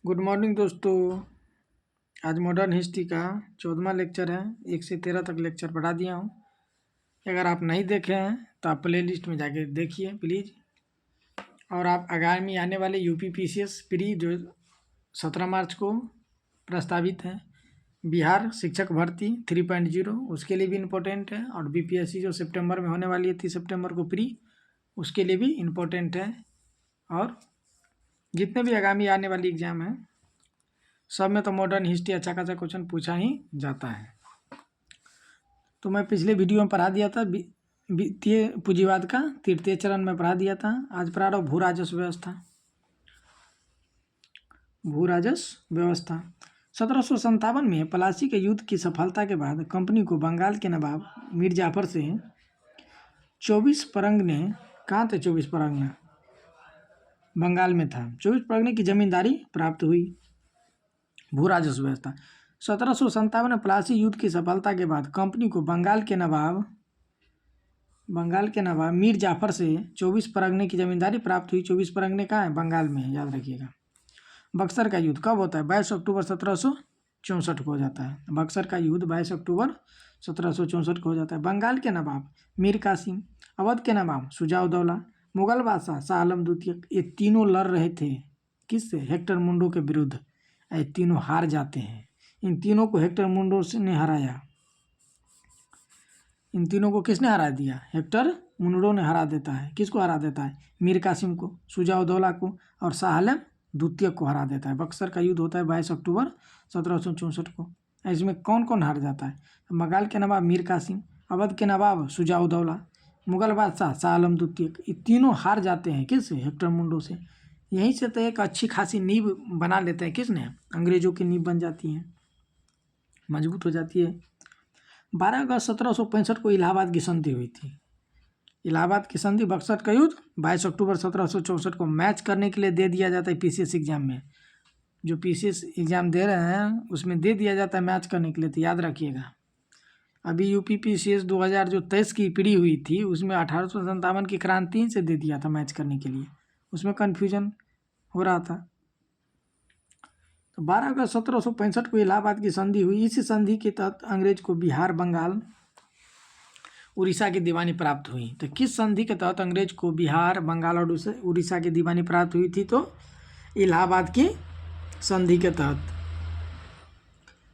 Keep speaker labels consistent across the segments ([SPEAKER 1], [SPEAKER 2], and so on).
[SPEAKER 1] Good morning दोस्तों। आज modern history का 14वां लेक्चर है। 1 से 13 तक लेक्चर पढ़ा दिया हूँ। अगर आप नहीं देखे हैं तो आप प्ले लिस्ट में जाके देखिए प्लीज़। और आप आगामी आने वाले यूपी पीसीएस प्री जो 17 मार्च को प्रस्तावित है, बिहार शिक्षक भर्ती 3.0, उसके लिए भी इम्पोर्टेंट है। और बीपीएससी जो सितंबर में होने वाली है 30 सितंबर को प्री, उसके लिए भी इम्पोर्टेंट है। और जितने भी आगामी आने वाली एग्ज़ाम है सब में तो मॉडर्न हिस्ट्री अच्छा खासा क्वेश्चन पूछा ही जाता है। तो मैं पिछले वीडियो में पढ़ा दिया था वित्तीय पूंजीवाद का तृतीय चरण में पढ़ा दिया था। आज पढ़ा रहा हूँ भू राजस्व व्यवस्था। भू राजस्व व्यवस्था 1757 में प्लासी के युद्ध की सफलता के बाद कंपनी को बंगाल के नवाब मीर जाफर से 24 परगने, कहाँ थे 24 परगना, बंगाल में था, 24 परगने की जमींदारी प्राप्त हुई। भू राजस्व व्यवस्था 1757 में प्लासी युद्ध की सफलता के बाद कंपनी को बंगाल के नवाब मीर जाफर से 24 परगने की जमींदारी प्राप्त हुई। 24 परगने कहाँ है? बंगाल में है, याद रखिएगा। बक्सर का युद्ध कब होता है? 22 अक्टूबर 1764 को हो जाता है। बक्सर का युद्ध 22 अक्टूबर 1764 को हो जाता है। बंगाल के नवाब मीर कासिम, अवध के नवाब शुजा-उद-दौला, मुगल बादशाह शाह आलम द्वितीय, ये तीनों लड़ रहे थे किससे? हेक्टर मुंडो के विरुद्ध। ये तीनों हार जाते हैं। इन तीनों को हेक्टर मुंडो ने हराया। इन तीनों को किसने हरा दिया? हेक्टर मुंडो ने हरा देता है। किसको हरा देता है? मीर कासिम को, शुजा-उद-दौला को और शाह आलम द्वितीय को हरा देता है। बक्सर का युद्ध होता है 22 अक्टूबर 1764 को। इसमें कौन कौन हार जाता है? बंगाल के नवाब मीर कासिम, अवध के नवाब शुजा-उद-दौला, मुगल बादशाह शाह आलम द्वितीय, ये तीनों हार जाते हैं किससे? हेक्टर मुंडो से। यहीं से तो एक अच्छी खासी नींव बना लेते हैं किसने? अंग्रेजों की नींव बन जाती है, मजबूत हो जाती है। 12 अगस्त 1765 को इलाहाबाद की संधि हुई थी। इलाहाबाद की संधि, बक्सर का युद्ध 22 अक्टूबर 1764 को मैच करने के लिए दे दिया जाता है पीसीएस एग्जाम में। जो पीसीएस एग्जाम दे रहे हैं उसमें दे दिया जाता है मैच करने के लिए, तो याद रखिएगा। अभी यूपी पीसीएस 2023 की पीढ़ी हुई थी, उसमें 1857 की क्रांति से दे दिया था मैच करने के लिए, उसमें कन्फ्यूजन हो रहा था। तो 12 अगस्त 1765 को इलाहाबाद की संधि हुई। इसी संधि के तहत अंग्रेज को बिहार, बंगाल, उड़ीसा की दीवानी प्राप्त हुई। तो किस संधि के तहत अंग्रेज को बिहार, बंगाल और उड़ीसा की दीवानी प्राप्त हुई थी? तो इलाहाबाद की संधि के तहत।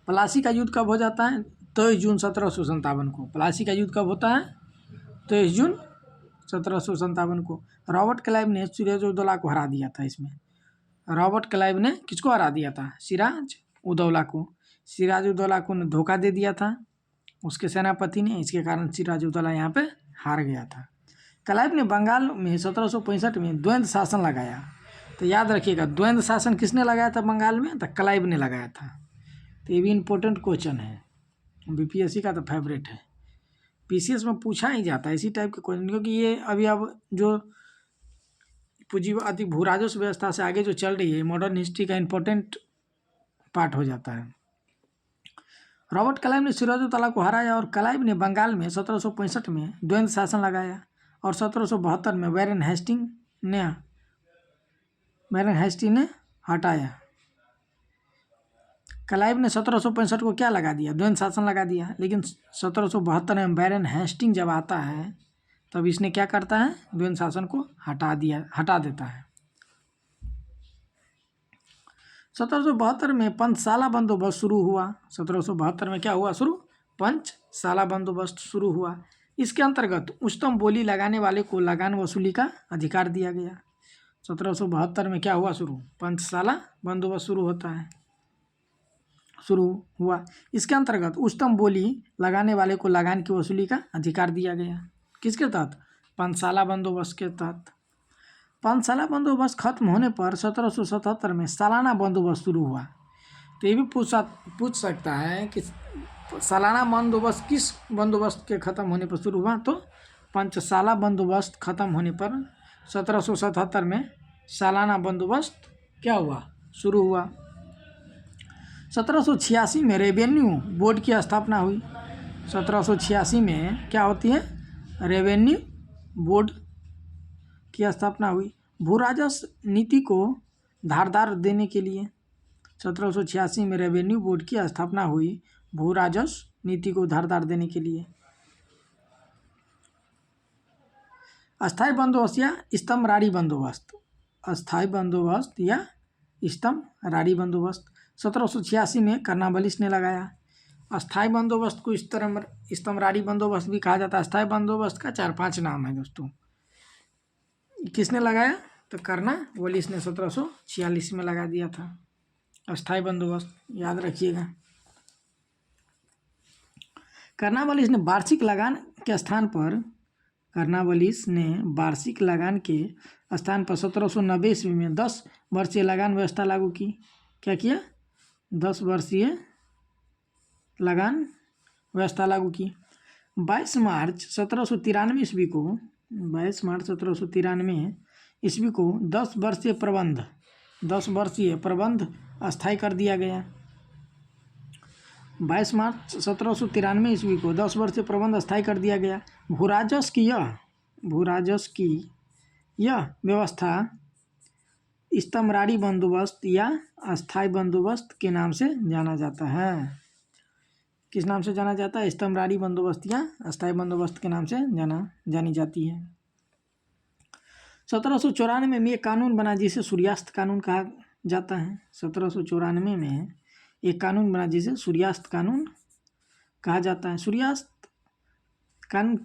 [SPEAKER 1] प्लासी का युद्ध कब हो जाता है? 23 जून 1757 को। प्लासी का युद्ध कब होता है? 23 जून 1757 को। रॉबर्ट क्लाइव ने सिराज-उद-दौला को हरा दिया था। इसमें रॉबर्ट क्लाइव ने किसको हरा दिया था? सिराज-उद-दौला को। सिराज-उद-दौला को ने धोखा दे दिया था उसके सेनापति ने, इसके कारण सिराज-उद-दौला यहाँ पे हार गया था। क्लाइव ने बंगाल में 1765 में द्वंद्व शासन लगाया। तो याद रखिएगा, द्वंद्व शासन किसने लगाया था बंगाल में? तो क्लाइव ने लगाया था। तो ये भी इम्पोर्टेंट क्वेश्चन है, बीपीएससी का तो फेवरेट है, पीसीएस में पूछा ही जाता है इसी टाइप के क्वेश्चन, क्योंकि ये अभी अब जो पूंजीवादी भू राजस्व व्यवस्था से आगे जो चल रही है, मॉडर्न हिस्ट्री का इम्पोर्टेंट पार्ट हो जाता है। रॉबर्ट क्लाइव ने सिराज-उद-दौला को हराया और क्लाइव ने बंगाल में 1765 में द्वंद्व शासन लगाया और 1772 में वैरन हेस्टिंग ने हटाया। क्लाइव ने 1765 को क्या लगा दिया? द्वंद्व शासन लगा दिया। लेकिन 1772 में वैरन हेस्टिंग जब आता है तब इसने क्या करता है? द्वंद्व शासन को हटा देता है। 1772 में पंचशाला बंदोबस्त शुरू हुआ। 1772 में क्या हुआ शुरू? पंचशाला बंदोबस्त शुरू हुआ। इसके अंतर्गत उच्चतम बोली लगाने वाले को लगान वसूली का अधिकार दिया गया। 1772 में क्या हुआ शुरू? पंचशाला बंदोबस्त शुरू हुआ। इसके अंतर्गत उच्चतम बोली लगाने वाले को लगान की वसूली का अधिकार दिया गया। किसके तहत? पंचशाला बंदोबस्त के तहत। पंचशाला बंदोबस्त खत्म होने पर 1777 में सालाना बंदोबस्त शुरू हुआ। तो ये भी पूछ सकता है कि सालाना बंदोबस्त किस बंदोबस्त के ख़त्म होने पर शुरू हुआ? तो पंचशाला बंदोबस्त खत्म होने पर 1777 में सालाना बंदोबस्त क्या हुआ? शुरू हुआ। 1786 में रेवेन्यू बोर्ड की स्थापना हुई। 1786 में क्या होती है? रेवेन्यू बोर्ड की स्थापना हुई। भू राजस्व नीति को धारदार देने के लिए 1786 में रेवेन्यू बोर्ड की स्थापना हुई भू राजस्व नीति को धारदार देने के लिए। अस्थायी बंदोबस्त या स्तंभरारी बंदोबस्त, अस्थायी बंदोबस्त या स्तंभरारी बंदोबस्त 1786 में कर्नवालिस ने लगाया। अस्थायी बंदोबस्त को स्तंभरारी बंदोबस्त भी कहा जाता है। अस्थायी बंदोबस्त का 4-5 नाम है दोस्तों। किसने लगाया? तो कर्नवालिस ने 1746 में लगा दिया था अस्थायी बंदोबस्त, याद रखिएगा। कर्नवालिस ने वार्षिक लगान के स्थान पर कर्नवालिस ने वार्षिक लगान के स्थान पर 1790 ईस्वी में 10 वर्षीय लगान व्यवस्था लागू की। क्या किया? 10 वर्षीय लगान व्यवस्था लागू की। 22 मार्च 1793 ईस्वी को 22 मार्च 1793 ईस्वी को 10 वर्षीय प्रबंध अस्थायी कर दिया गया। 22 मार्च 1793 ईस्वी को 10 वर्षीय प्रबंध अस्थायी कर दिया गया। भू राजस्व की यह व्यवस्था स्तंभरारी बंदोबस्त या अस्थायी बंदोबस्त के नाम से जाना जाता है। किस नाम से जाना जाता है? स्तंभरारी बंदोबस्त या अस्थायी बंदोबस्त के नाम से जानी जाती है। 1794 में एक कानून बना जिसे सूर्यास्त कानून कहा जाता है। 1794 में एक कानून बना जिसे सूर्यास्त कानून कहा जाता है। सूर्यास्त कानून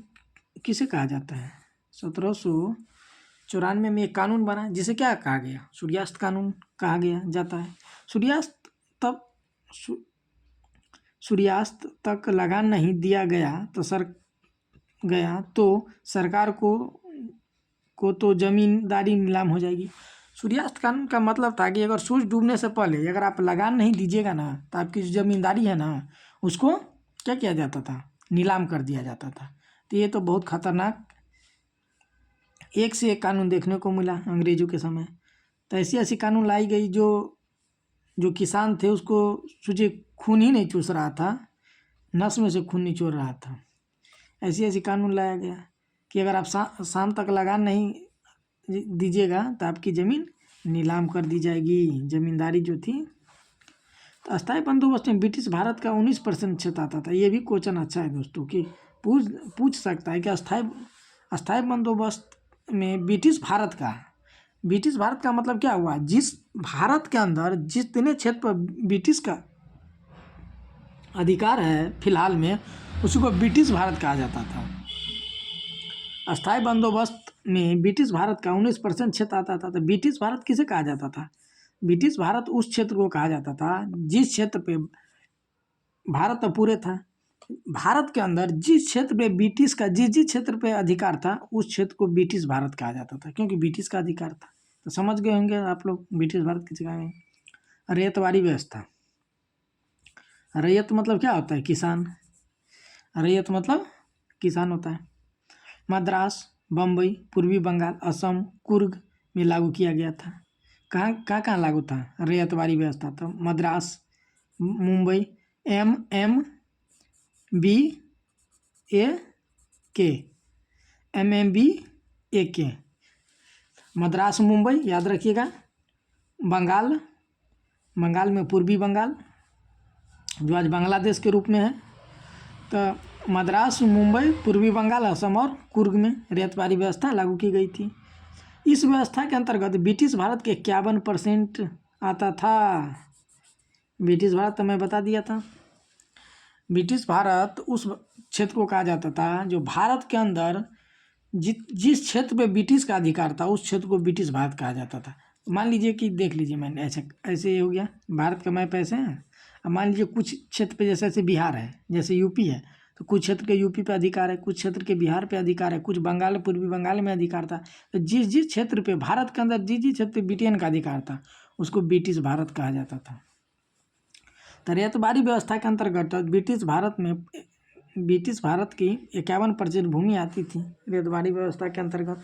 [SPEAKER 1] किसे कहा जाता है? 1794 में एक कानून बना जिसे क्या कहा गया? सूर्यास्त कानून कहा गया जाता है। सूर्यास्त तक लगान नहीं दिया गया तो सरकार को तो जमींदारी नीलाम हो जाएगी। सूर्यास्त कानून का मतलब था कि अगर सूर्य डूबने से पहले अगर आप लगान नहीं दीजिएगा ना तो आपकी जो जमींदारी है ना उसको क्या किया जाता था? नीलाम कर दिया जाता था। तो ये तो बहुत खतरनाक एक से एक कानून देखने को मिला अंग्रेजों के समय। तो ऐसी कानून लाई गई जो किसान थे उसको सोचिए खून ही नहीं चूस रहा था, नस में से खून निचोड़ रहा था। ऐसी कानून लाया गया कि अगर आप शाम तक लगान नहीं दीजिएगा तो आपकी ज़मीन नीलाम कर दी जाएगी, ज़मींदारी जो थी। तो अस्थायी बंदोबस्त में ब्रिटिश भारत का 19% क्षेत्र आता था। ये भी क्वेश्चन अच्छा है दोस्तों कि पूछ सकता है कि अस्थायी बंदोबस्त में ब्रिटिश भारत का मतलब क्या हुआ? जिस भारत के अंदर जितने क्षेत्र पर ब्रिटिश का अधिकार है फिलहाल में उसी को ब्रिटिश भारत कहा जाता था। अस्थायी बंदोबस्त में ब्रिटिश भारत का 19% क्षेत्र आता था। तो ब्रिटिश भारत किसे कहा जाता था? ब्रिटिश भारत उस क्षेत्र को कहा जाता था जिस क्षेत्र पे भारत तो पूरे था, भारत के अंदर जिस क्षेत्र पे ब्रिटिश का जिस क्षेत्र पे अधिकार था उस क्षेत्र को ब्रिटिश भारत कहा जाता था, क्योंकि ब्रिटिश का अधिकार था। तो समझ गए होंगे आप लोग ब्रिटिश भारत किसे कहा। रैयतवाड़ी व्यवस्था, रैयत मतलब क्या होता है? किसान। रैयत मतलब किसान होता है। मद्रास, बम्बई, पूर्वी बंगाल, असम, कुर्ग में लागू किया गया था। कहाँ लागू था? रैयतवाड़ी व्यवस्था था मद्रास, मुंबई, MMBAK, मद्रास, मुंबई, याद रखिएगा। बंगाल में पूर्वी बंगाल जो आज बांग्लादेश के रूप में है। तो मद्रास, मुंबई, पूर्वी बंगाल, असम और कुर्ग में रैयतवाड़ी व्यवस्था लागू की गई थी। इस व्यवस्था के अंतर्गत ब्रिटिश भारत के 51% आता था। ब्रिटिश भारत तो मैं बता दिया था। ब्रिटिश भारत उस क्षेत्र को कहा जाता था जो भारत के अंदर जिस क्षेत्र पे ब्रिटिश का अधिकार था उस क्षेत्र को ब्रिटिश भारत कहा जाता था। मान लीजिए कि देख लीजिए, मैंने ऐसे हो गया भारत का मैप ऐसे है। अब मान लीजिए कुछ क्षेत्र पे जैसे बिहार है, जैसे यूपी है, तो कुछ क्षेत्र के यूपी पे अधिकार है, कुछ क्षेत्र के बिहार पे अधिकार है, कुछ बंगाल पूर्वी बंगाल में अधिकार था। तो जिस क्षेत्र पे भारत के अंदर जिस क्षेत्र पे ब्रिटेन का अधिकार था उसको ब्रिटिश भारत कहा जाता था। तो रैयतवाड़ी व्यवस्था के अंतर्गत ब्रिटिश भारत की 51% भूमि आती थी रैयतवाड़ी व्यवस्था के अंतर्गत।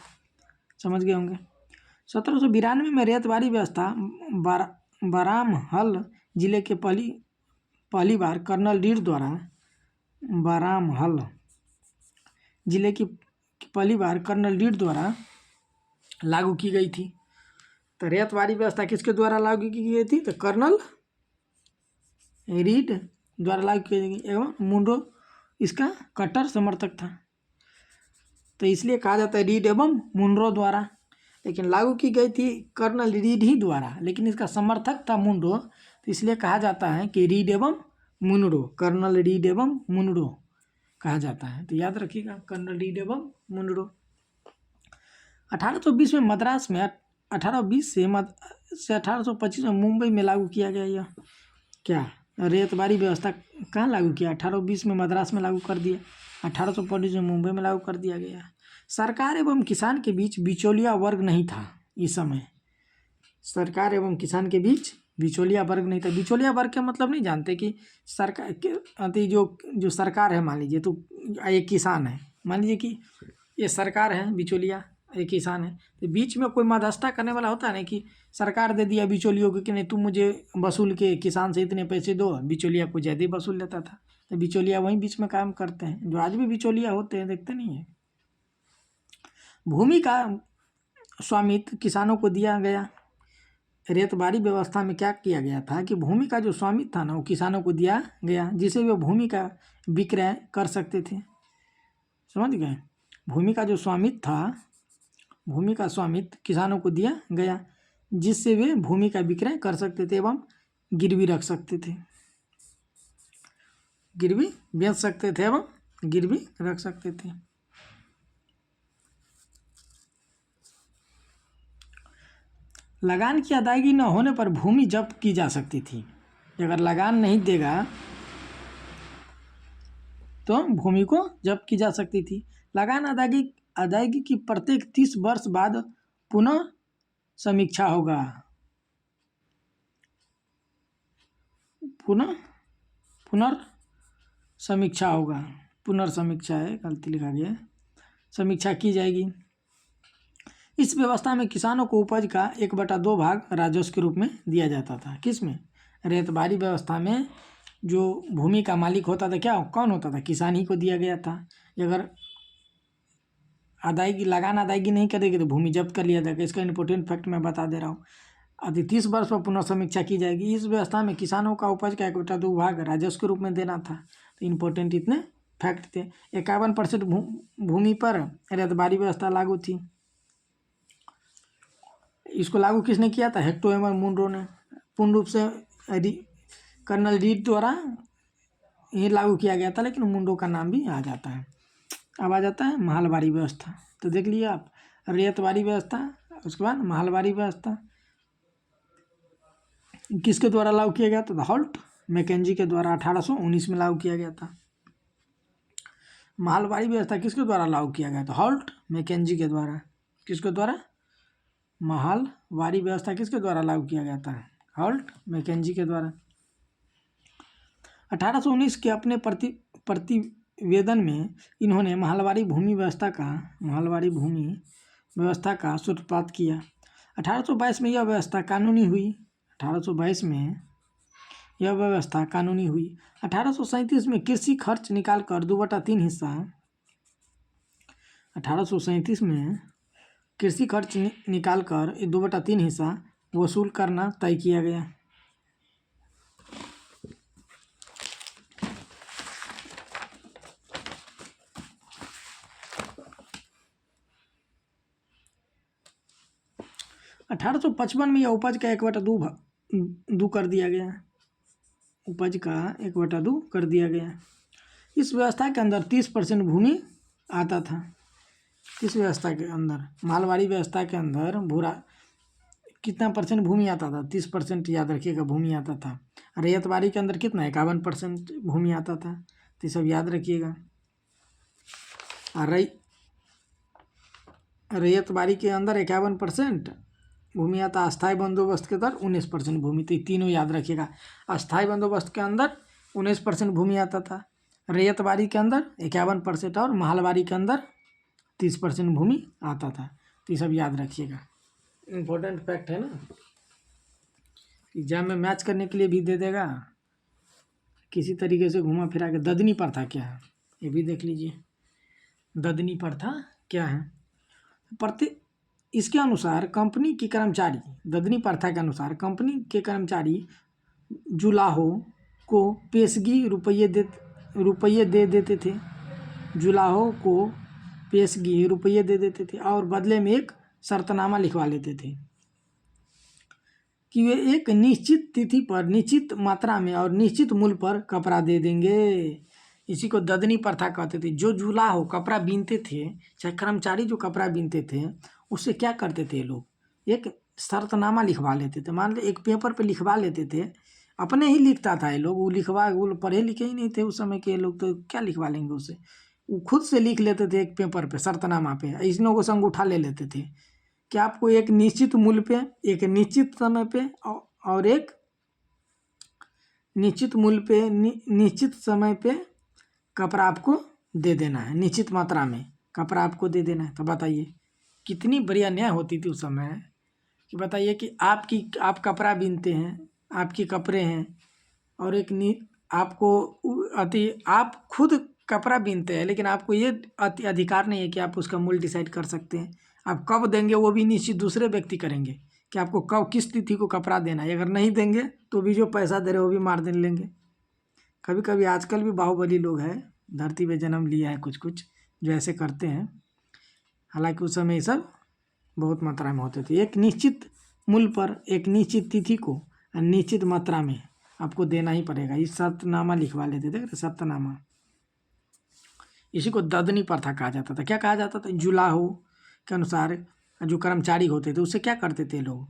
[SPEAKER 1] समझ गए होंगे। 1792 में रैयतवाड़ी व्यवस्था बारामहल जिले के पहली बार कर्नल रीड द्वारा बारामहल जिले की पहली बार कर्नल रीड द्वारा लागू की गई थी। तो रैयतवाड़ी व्यवस्था किसके द्वारा लागू की गई थी? तो कर्नल रीड द्वारा लागू की जाएगी एवं मुनरो इसका कट्टर समर्थक था, तो इसलिए कहा जाता है रीड एवं मुनरो द्वारा। लेकिन लागू की गई थी कर्नल रीड ही द्वारा, लेकिन इसका समर्थक था मुनरो, तो इसलिए कहा जाता है कि रीड एवं मुनरो, कर्नल रीड एवं मुनरो कहा जाता है। तो याद रखिएगा कर्नल रीड एवं मुनरो। 1820 में मद्रास में 1820 से 1825 में मुंबई में लागू किया गया यह क्या रेतबारी व्यवस्था। कहाँ लागू किया? 1820 में मद्रास में लागू कर दिया, 1825 में मुंबई में लागू कर दिया गया। सरकार एवं किसान के बीच बिचौलिया वर्ग नहीं था इस समय, सरकार एवं किसान के बीच बिचौलिया वर्ग नहीं था। बिचौलिया वर्ग का मतलब नहीं जानते कि सरकार के जो सरकार है, मान लीजिए तो एक किसान है, मान लीजिए कि ये सरकार है, बिचौलिया एक किसान है, तो बीच में कोई मध्यस्थता करने वाला होता है ना, कि सरकार दे दिया बिचौलियों को कि नहीं तुम मुझे वसूल के किसान से इतने पैसे दो, बिचौलिया को ज़्यादा ही वसूल लेता था, तो बिचौलिया वहीं बीच में काम करते हैं, जो आज भी बिचौलिया होते हैं, देखते नहीं है। भूमि का स्वामित्व किसानों को दिया गया। रेतबारी व्यवस्था में क्या किया गया था कि भूमि का जो स्वामित्व था ना वो किसानों को दिया गया, जिसे वे भूमि का विक्रय कर सकते थे। समझ गए? भूमि का जो स्वामित्व था, भूमि का स्वामित्व किसानों को दिया गया, जिससे वे भूमि का विक्रय कर सकते थे एवं गिरवी रख सकते थे, गिरवी बेच सकते थे एवं गिरवी रख सकते थे। लगान की अदायगी न होने पर भूमि जब्त की जा सकती थी। अगर लगान नहीं देगा तो भूमि को जब्त की जा सकती थी। लगान अदायगी की प्रत्येक 30 वर्ष बाद पुनः समीक्षा होगा, पुनर्समीक्षा होगा, पुनर्समीक्षा है, गलती लिखा गया है, समीक्षा की जाएगी। इस व्यवस्था में किसानों को उपज का 1/2 भाग राजस्व के रूप में दिया जाता था। किसमें? रेतबारी व्यवस्था में जो भूमि का मालिक होता था, क्या कौन होता था? किसान ही को दिया गया था। अगर लगान अदायगी नहीं करेगी तो भूमि जब्त कर लिया जाएगा। इसका इंपॉर्टेंट फैक्ट मैं बता दे रहा हूँ। अति 30 वर्ष पर पुनर्समीक्षा की जाएगी। इस व्यवस्था में किसानों का उपज का 1/2 भाग राजस्व के रूप में देना था। तो इंपॉर्टेंट इतने फैक्ट थे। 51% भूमि पर रेतबारी व्यवस्था लागू थी। इसको लागू किसने किया था? हेक्टो एवं मुनरो ने। पूर्ण रूप से कर्नल रीड द्वारा ये लागू किया गया था, लेकिन मुनरो का नाम भी आ जाता है। अब आ जाता है महलबारी व्यवस्था। तो देख लिए आप, रेतबारी व्यवस्था, उसके बाद महलबारी व्यवस्था किसके द्वारा लागू किया गया था? हॉल्ट मैकेंजी के द्वारा 1819 में लागू किया गया था। महलबारी व्यवस्था किसके द्वारा लागू किया गया था? हॉल्ट मैकेंजी के द्वारा। किसके द्वारा? महलबारी व्यवस्था किसके द्वारा लागू किया गया था? हॉल्ट मैकेंजी के द्वारा। 1819 के अपने प्रतिवेदन में इन्होंने महलबारी भूमि व्यवस्था का सूत्रपात किया। 1822 में यह व्यवस्था कानूनी हुई। 1822 में यह व्यवस्था कानूनी हुई। 1837 में कृषि खर्च निकालकर 2/3 हिस्सा 1837 में कृषि खर्च निकालकर 2/3 हिस्सा वसूल करना तय किया गया। अठारह सौ 55 में यह उपज का 1/2 कर दिया गया। उपज का 1/2 कर दिया गया। इस व्यवस्था के अंदर 30% भूमि आता था। इस व्यवस्था के अंदर, मालवाड़ी व्यवस्था के अंदर कितना परसेंट भूमि आता था? 30% याद रखिएगा भूमि आता था। रैयतबाड़ी के अंदर कितना? 51% भूमि आता था। तो सब याद रखिएगा। रैयतबाड़ी के अंदर 51% भूमि आता। अस्थायी बंदोबस्त के अंदर 19% भूमि। तो तीनों याद रखिएगा। अस्थायी बंदोबस्त के अंदर 19% भूमि आता था, रैयतबाड़ी के अंदर 51% और महलबाड़ी के अंदर 30% भूमि आता था। तो ये सब याद रखिएगा, इम्पोर्टेंट फैक्ट है ना। एग्जाम में मैच करने के लिए भी दे देगा, किसी तरीके से घुमा फिरा के। ददनी प्रथा क्या है ये भी देख लीजिए। ददनी प्रथा क्या है? इसके अनुसार कंपनी के कर्मचारी, ददनी प्रथा के अनुसार कंपनी के कर्मचारी जुलाहो को पेशगी रुपये दे देते थे। जुलाहो को पेशगी रुपये दे देते थे और बदले में एक शर्तनामा लिखवा लेते थे कि वे एक निश्चित तिथि पर निश्चित मात्रा में और निश्चित मूल्य पर कपड़ा दे देंगे। इसी को ददनी प्रथा कहते थे। जो जुलाहो कपड़ा बीनते थे, चाहे कर्मचारी जो कपड़ा बीनते थे, उससे क्या करते थे लोग, एक शर्तनामा लिखवा लेते थे। मान लो एक पेपर पे लिखवा लेते थे, अपने ही लिखता था ये लोग, वो पढ़े लिखे ही नहीं थे उस समय के लोग, तो क्या लिखवा लेंगे उससे। वो खुद से लिख लेते थे एक पेपर पे, शर्तनामा पे, इन लोगों से अंगूठा ले लेते थे कि आपको एक निश्चित मूल्य पे, एक निश्चित समय पे और एक निश्चित मूल्य पे, निश्चित समय पे कपड़ा आपको दे देना है, निश्चित मात्रा में कपड़ा आपको दे देना है। तो बताइए कितनी बढ़िया न्याय होती थी उस समय कि बताइए कि आप कपड़ा बीनते हैं, आपके कपड़े हैं, और आप खुद कपड़ा बीनते हैं, लेकिन आपको ये अधिकार नहीं है कि आप उसका मूल्य डिसाइड कर सकते हैं। आप कब देंगे वो भी निश्चित दूसरे व्यक्ति करेंगे कि आपको कब किस तिथि को कपड़ा देना है। अगर नहीं देंगे तो भी जो पैसा दे रहे वो भी मार दे लेंगे। कभी कभी आजकल भी बाहुबली लोग हैं, धरती पे जन्म लिया है कुछ कुछ जो ऐसे करते हैं। हालांकि उस समय ये सब बहुत मात्रा में होते थे। एक निश्चित मूल्य पर एक निश्चित तिथि को निश्चित मात्रा में आपको देना ही पड़ेगा। ये शर्तनामा लिखवा लेते थे, शर्तनामा। इसी को ददनी प्रथा कहा जाता था। क्या कहा जाता था, जुलाहो के अनुसार जो कर्मचारी होते थे उससे क्या करते थे लोग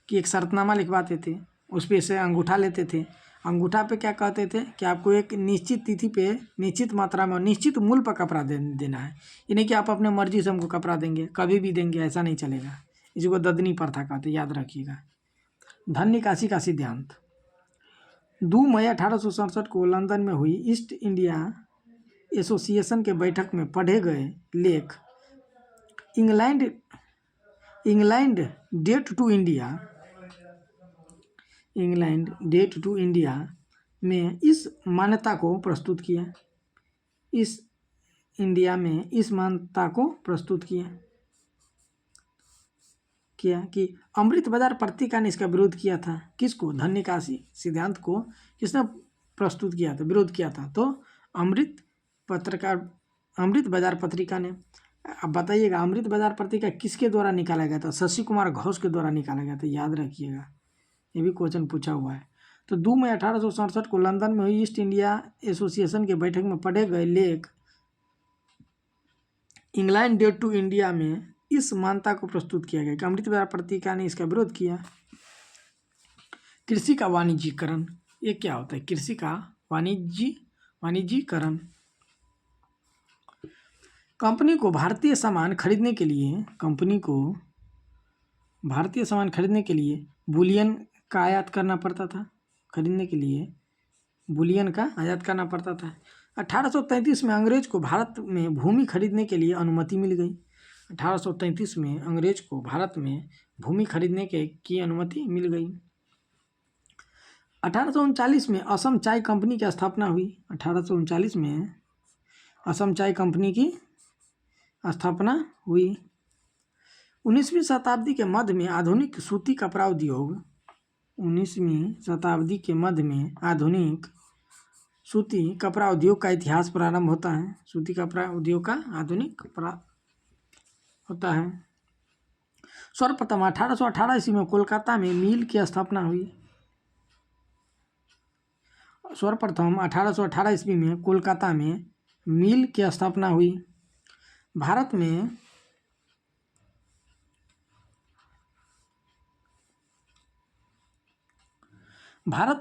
[SPEAKER 1] कि एक शर्तनामा लिखवाते थे, उस पर से अंगूठा लेते थे। अंगूठा पे क्या कहते थे कि आपको एक निश्चित तिथि पे निश्चित मात्रा में और निश्चित मूल्य पर कपड़ा देना है। ये नहीं कि आप अपने मर्जी से हमको कपड़ा देंगे, कभी भी देंगे, ऐसा नहीं चलेगा। इसी को ददनी प्रथा कहते, याद रखिएगा। धन निकासी का सिद्धांत 2 मई 1867 को लंदन में हुई ईस्ट इंडिया एसोसिएशन के बैठक में पढ़े गए लेख इंग्लैंड डेट टू इंडिया में इस मान्यता को प्रस्तुत किया। इस इंडिया में इस मान्यता को प्रस्तुत किया कि अमृत बाजार पत्रिका ने इसका विरोध किया था। किसको, धन निकासी सिद्धांत को किसने प्रस्तुत किया था, विरोध किया था? तो अमृत बाजार पत्रिका ने। अब बताइएगा अमृत बाजार पत्रिका किसके द्वारा निकाला गया था? शशि कुमार घोष के द्वारा निकाला गया था, याद रखिएगा, ये भी क्वेश्चन पूछा हुआ है। तो 2 मई 1867 को लंदन में हुई ईस्ट इंडिया एसोसिएशन के बैठक में पढ़े गए लेख इंग्लैंड डेट टू इंडिया में इस मान्यता को प्रस्तुत किया गया कि अमृत बाजार पत्रिका ने इसका विरोध किया। कृषि का वाणिज्यीकरण, ये क्या होता है? कृषि का वाणिज्यीकरण कंपनी को भारतीय सामान खरीदने के लिए बुलियन का आयात करना पड़ता था। खरीदने के लिए बुलियन का आयात करना पड़ता था। 1833 में अंग्रेज को भारत में भूमि खरीदने के लिए अनुमति मिल गई। 1833 में अंग्रेज को भारत में भूमि खरीदने की अनुमति मिल गई। 1839 में असम चाय कंपनी की स्थापना हुई। 1839 में असम चाय कंपनी की स्थापना हुई। 19वीं शताब्दी के मध्य में आधुनिक सूती कपड़ा उद्योग 19वीं शताब्दी के मध्य में आधुनिक सूती कपड़ा उद्योग का इतिहास प्रारंभ होता है। सूती कपड़ा उद्योग का आधुनिक होता है। सर्वप्रथम 1818 ईस्वी में कोलकाता में मिल की स्थापना हुई। सर्वप्रथम 1818 ईस्वी में कोलकाता में मिल की स्थापना हुई। भारत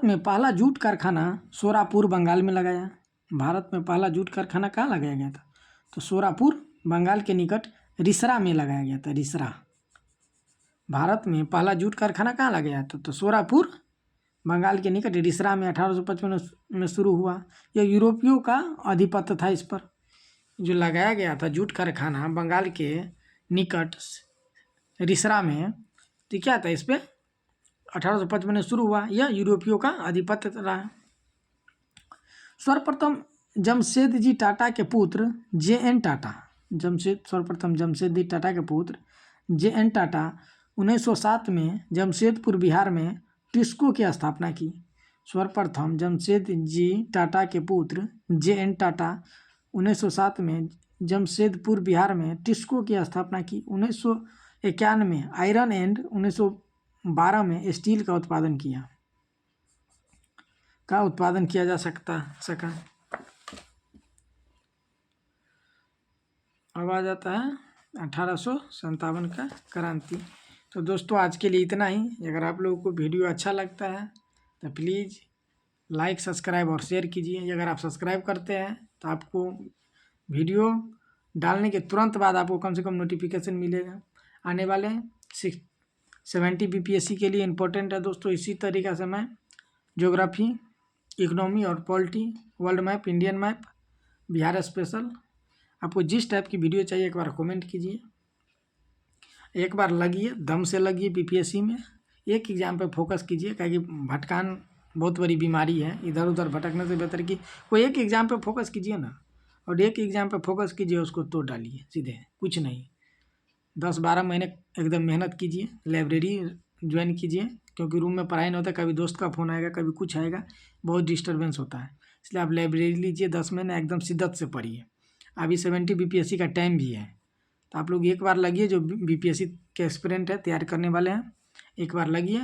[SPEAKER 1] में पहला जूट कारखाना सोरापुर बंगाल में लगाया। भारत में पहला जूट कारखाना कहाँ लगाया गया था? तो सोरापुर बंगाल के निकट रिसरा में लगाया गया था। रिसरा। भारत में पहला जूट कारखाना कहाँ लगाया था? तो सोरापुर बंगाल के निकट रिसरा में 1855 में शुरू हुआ। यह यूरोपियों का आधिपत्य था इस पर। जो लगाया गया था जूट कारखाना बंगाल के निकट रिसरा में, तो क्या था, इस पर 1855 में शुरू हुआ। यह यूरोपियों का आधिपत्य रहा। सर्वप्रथम जमशेदजी टाटा के पुत्र जे.एन. टाटा, सर्वप्रथम जमशेदजी टाटा के पुत्र जे.एन. टाटा 1907 में जमशेदपुर बिहार में टिस्को की स्थापना की। सर्वप्रथम जमशेद जी टाटा के पुत्र JN टाटा 1907 में जमशेदपुर बिहार में टिस्को की स्थापना की। 1991 में आयरन एंड 1912 में स्टील का उत्पादन किया जा सका। अब आ जाता है 1857 का क्रांति। तो दोस्तों आज के लिए इतना ही। अगर आप लोगों को वीडियो अच्छा लगता है तो प्लीज़ लाइक, सब्सक्राइब और शेयर कीजिए। अगर आप सब्सक्राइब करते हैं तो आपको वीडियो डालने के तुरंत बाद आपको कम से कम नोटिफिकेशन मिलेगा। आने वाले 70 BPSC के लिए इम्पोर्टेंट है दोस्तों। इसी तरीक़े से मैं ज्योग्राफी, इकोनॉमी और polity, world map, Indian map, Bihar special, आपको जिस टाइप की वीडियो चाहिए एक बार कमेंट कीजिए। एक बार लगिए, दम से लगिए BPSC में। एक एग्ज़ाम पे फोकस कीजिए, क्योंकि भटकान बहुत बड़ी बीमारी है। इधर उधर भटकने से बेहतर कि कोई एक एग्ज़ाम पे फोकस कीजिए ना, और एक एग्ज़ाम पे फोकस कीजिए, उसको तोड़ डालिए सीधे, कुछ नहीं। 10-12 महीने एकदम मेहनत कीजिए, लाइब्रेरी ज्वाइन कीजिए, क्योंकि रूम में पढ़ाई नहीं होता, कभी दोस्त का फ़ोन आएगा, कभी कुछ आएगा, बहुत डिस्टर्बेंस होता है। इसलिए आप लाइब्रेरी लीजिए, 10 महीने एकदम शिद्दत से पढ़िए। अभी 70 BPSC का टाइम भी है, तो आप लोग एक बार लगिए, जो BPSC के एस्पिरेंट है, तैयार करने वाले हैं, एक बार लगिए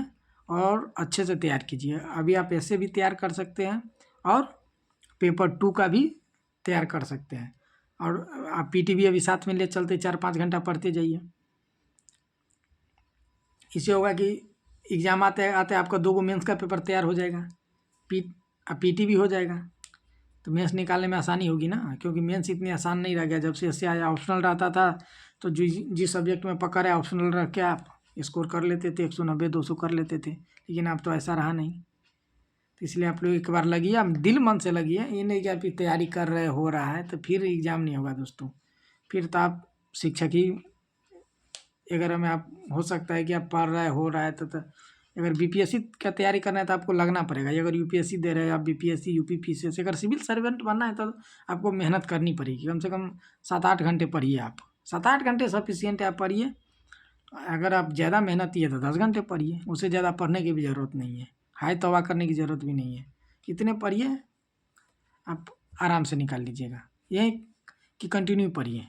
[SPEAKER 1] और अच्छे से तैयार कीजिए। अभी आप ऐसे भी तैयार कर सकते हैं और पेपर 2 का भी तैयार कर सकते हैं। और आप PT भी अभी साथ में ले चलते, 4-5 घंटा पढ़ते जाइए। इससे होगा कि एग्ज़ाम आते आते आपका 2 मेंस का पेपर तैयार हो जाएगा, PT भी हो जाएगा, तो मेंस निकालने में आसानी होगी ना। क्योंकि मेंस इतनी आसान नहीं रह गया, जब से ऐसे आया। ऑप्शनल रहता था, तो जिस सब्जेक्ट में पकड़ है ऑप्शनल रख के आप स्कोर कर लेते थे, 190-200 कर लेते थे। लेकिन अब तो ऐसा रहा नहीं। तो इसलिए आप लोग एक बार लगिए, आप दिल मन से लगिए। ये नहीं कि आप तैयारी कर रहे हो रहा है तो फिर एग्ज़ाम नहीं होगा दोस्तों। फिर तो आप शिक्षक ही अगर में आप हो सकता है कि आप पढ़ रहे हो रहा है तो अगर BPSC का तैयारी करना है तो आपको लगना पड़ेगा। अगर UPSC दे रहे हैं आप, BPSC, UP, PCS, अगर सिविल सर्वेंट बनना है तो आपको मेहनत करनी पड़ेगी। कम से कम 7-8 घंटे पढ़िए आप। 7-8 घंटे सफिशिएंट है, आप पढ़िए। अगर आप ज़्यादा मेहनती है तो 10 घंटे पढ़िए, उससे ज़्यादा पढ़ने की भी ज़रूरत नहीं है। हाई तौबा करने की ज़रूरत भी नहीं है। इतने पढ़िए, आप आराम से निकाल लीजिएगा। यही कि कंटिन्यू पढ़िए,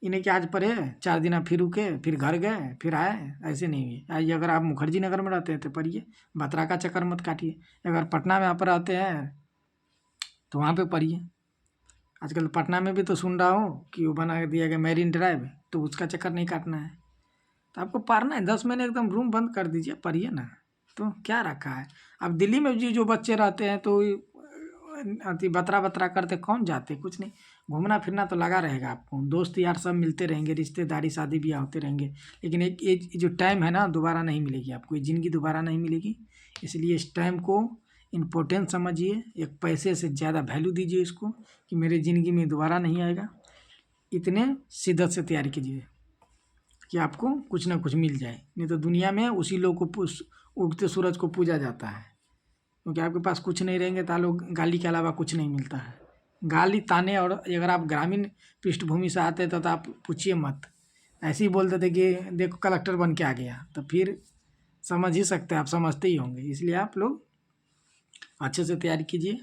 [SPEAKER 1] इन्हें कि आज पढ़े 4 दिन आप फिर रुके, फिर घर गए, फिर आए, ऐसे नहीं है। आज अगर आप मुखर्जी नगर में रहते हैं तो पढ़िए, बतरा का चक्कर मत काटिए। अगर पटना में आप रहते हैं तो वहाँ पे पढ़िए। आजकल पटना में भी तो सुन रहा हूँ कि वो बना दिया गया मैरीन ड्राइव, तो उसका चक्कर नहीं काटना है। तो आपको पढ़ना है, 10 महीने एकदम रूम बंद कर दीजिए, पढ़िए ना। तो क्या रखा है। अब दिल्ली में जो बच्चे रहते हैं तो अति बतरा करते कौन जाते, कुछ नहीं। घूमना फिरना तो लगा रहेगा आपको, दोस्त यार सब मिलते रहेंगे, रिश्तेदारी शादी ब्याह होते रहेंगे। लेकिन एक जो टाइम है ना, दोबारा नहीं मिलेगी आपको, ये ज़िंदगी दोबारा नहीं मिलेगी। इसलिए इस टाइम को इम्पोर्टेंट समझिए, एक पैसे से ज़्यादा वैल्यू दीजिए इसको, कि मेरे ज़िंदगी में दोबारा नहीं आएगा। इतने शिद्दत से तैयारी कीजिए कि आपको कुछ ना कुछ मिल जाए। नहीं तो दुनिया में उसी लोग को उगते सूरज को पूजा जाता है। क्योंकि आपके पास कुछ नहीं रहेंगे तो लोग गाली के अलावा कुछ नहीं मिलता है। गाली, ताने, और अगर आप ग्रामीण पृष्ठभूमि से आते तो आप पूछिए मत। ऐसे ही बोलते थे कि देखो कलेक्टर बन के आ गया, तो फिर समझ ही सकते हैं, आप समझते ही होंगे। इसलिए आप लोग अच्छे से तैयारी कीजिए।